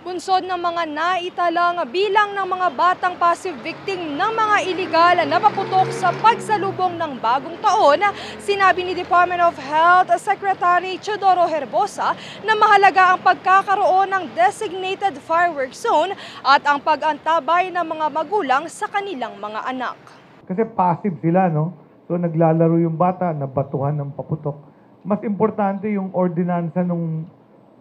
Bunsod ng mga naitalang bilang ng mga batang passive victim ng mga iligal na napaputok sa pagsalubong ng bagong taon, sinabi ni Department of Health Secretary Teodoro Herbosa na mahalaga ang pagkakaroon ng designated fireworks zone at ang pag-antabay ng mga magulang sa kanilang mga anak. Kasi passive sila, no? So naglalaro yung bata, nabatuhan ng paputok. Mas importante yung ordinansa nung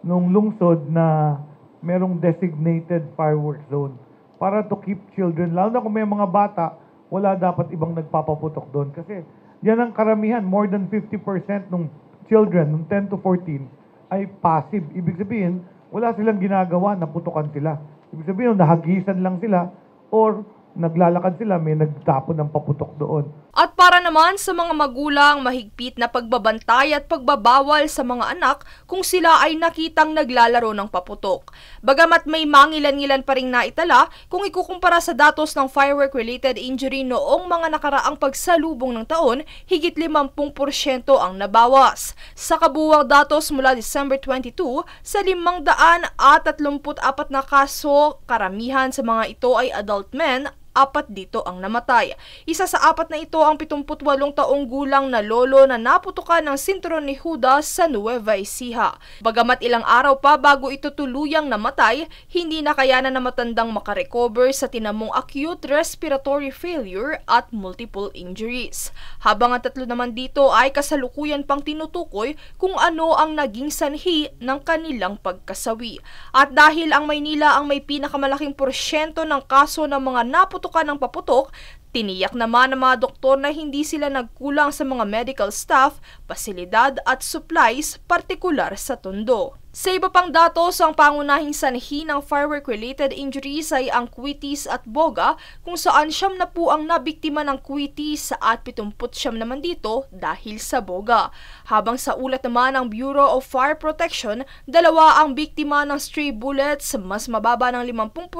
lungsod na merong designated fireworks zone para to keep children, lalo na kung may mga bata, wala dapat ibang nagpapaputok doon. Kasi yan ang karamihan, more than 50% ng children, ng 10 to 14, ay passive. Ibig sabihin, wala silang ginagawa, naputukan sila. Ibig sabihin, nahagisan lang sila or naglalakad sila, may nagtapon ng paputok doon. At para naman sa mga magulang, mahigpit na pagbabantay at pagbabawal sa mga anak kung sila ay nakitang naglalaro ng paputok. Bagamat may mangilan-ngilan pa ring naitala kung ikukumpara sa datos ng firework-related injury noong mga nakaraang pagsalubong ng taon, higit 50% ang nabawas. Sa kabuuang datos mula December 22, sa 534 na kaso, karamihan sa mga ito ay adult men, 4 dito ang namatay. Isa sa 4 na ito ang 78 taong gulang na lolo na naputukan ng sinturon ni Judas sa Nueva Ecija. Bagamat ilang araw pa bago ito tuluyang namatay, hindi na kayanan na matandang makarecover sa tinamong acute respiratory failure at multiple injuries. Habang ang 3 naman dito ay kasalukuyan pang tinutukoy kung ano ang naging sanhi ng kanilang pagkasawi. At dahil ang Maynila ang may pinakamalaking porsyento ng kaso ng mga naputukan ng paputok, tiniyak naman ng mga doktor na hindi sila nagkulang sa mga medical staff, pasilidad at supplies, partikular sa Tondo. Sa iba pang datos, ang pangunahing sanhi ng firework-related injuries ay ang Cuitis at Boga, kung saan 9 na po ang nabiktima ng Cuitis at 79 naman dito dahil sa Boga. Habang sa ulat naman ng Bureau of Fire Protection, 2 ang biktima ng stray bullets, mas mababa ng 50%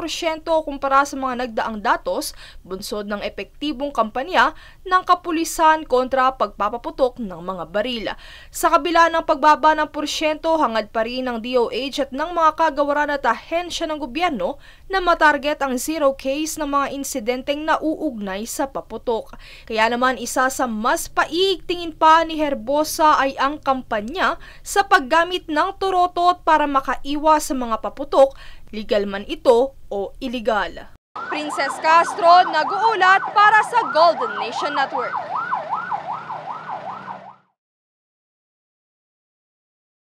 kumpara sa mga nagdaang datos, bunsod ng epektibong kampanya ng kapulisan kontra pagpapaputok ng mga baril. Sa kabila ng pagbaba ng porsyento, hangad pa rin ng DOH at ng mga kagawaran at ahensya ng gobyerno na matarget ang zero case ng mga insidenteng nauugnay sa paputok. Kaya naman isa sa mas paigtingin pa ni Herbosa ay ang kampanya sa paggamit ng turotot para makaiwas sa mga paputok, legal man ito o iligal. Princess Castro, nag-uulat para sa Golden Nation Network.